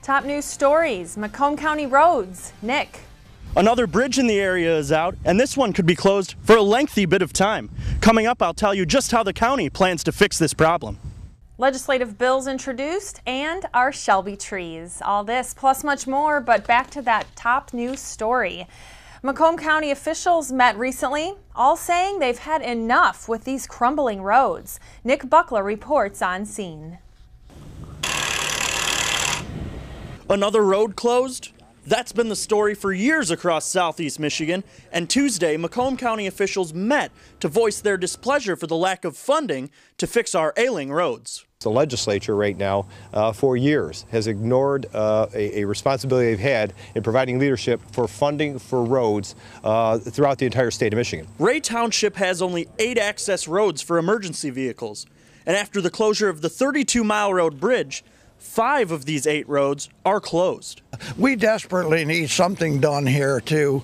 Top news stories, Macomb County roads. Nick. Another bridge in the area is out, and this one could be closed for a lengthy bit of time. Coming up, I'll tell you just how the county plans to fix this problem. Legislative bills introduced and our Shelby trees. All this plus much more, but back to that top news story. Macomb County officials met recently, all saying they've had enough with these crumbling roads. Nick Buckler reports on scene. Another road closed? That's been the story for years across southeast Michigan, and Tuesday, Macomb County officials met to voice their displeasure for the lack of funding to fix our ailing roads. The legislature right now, for years, has ignored a responsibility they've had in providing leadership for funding for roads throughout the entire state of Michigan. Ray Township has only 8 access roads for emergency vehicles, and after the closure of the 32-mile road bridge, 5 of these 8 roads are closed. We desperately need something done here to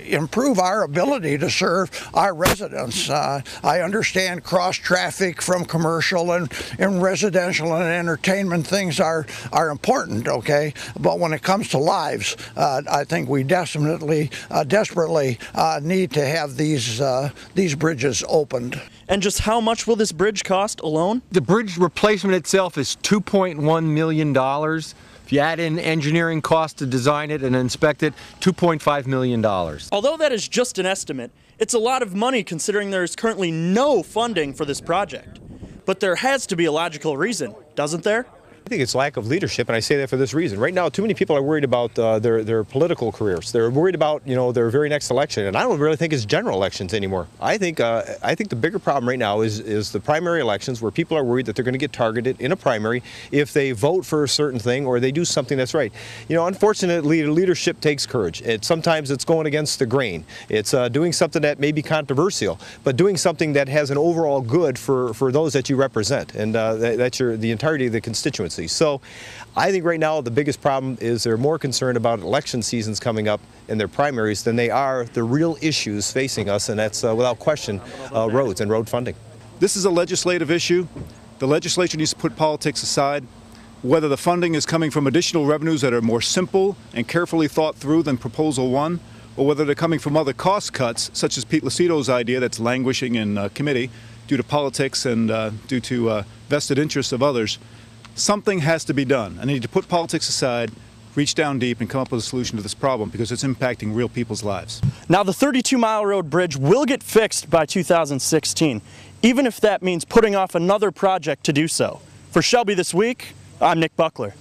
improve our ability to serve our residents. I understand cross traffic from commercial and residential and entertainment things are important, okay? But when it comes to lives, I think we desperately need to have these bridges opened. And just how much will this bridge cost alone? The bridge replacement itself is $2.1 million. If you add in engineering costs to design it and inspect it, $2.5 million. Although that is just an estimate, it's a lot of money considering there is currently no funding for this project. But there has to be a logical reason, doesn't there? I think it's lack of leadership, and I say that for this reason. Right now, too many people are worried about their political careers. They're worried about their very next election, and I don't really think it's general elections anymore. I think the bigger problem right now is the primary elections, where people are worried that they're going to get targeted in a primary if they vote for a certain thing or they do something that's right. Unfortunately, leadership takes courage. Sometimes it's going against the grain. It's doing something that may be controversial, but doing something that has an overall good for those that you represent, and that's the entirety of the constituency. So I think right now the biggest problem is they're more concerned about election seasons coming up and their primaries than they are the real issues facing us, and that's without question roads and road funding. This is a legislative issue. The legislature needs to put politics aside. Whether the funding is coming from additional revenues that are more simple and carefully thought through than Proposal 1, or whether they're coming from other cost cuts, such as Pete Lucito's idea that's languishing in committee due to politics and due to vested interests of others. Something has to be done. I need to put politics aside, reach down deep, and come up with a solution to this problem because it's impacting real people's lives. Now, the 32-mile road bridge will get fixed by 2016, even if that means putting off another project to do so. For Shelby This Week, I'm Nick Buckler.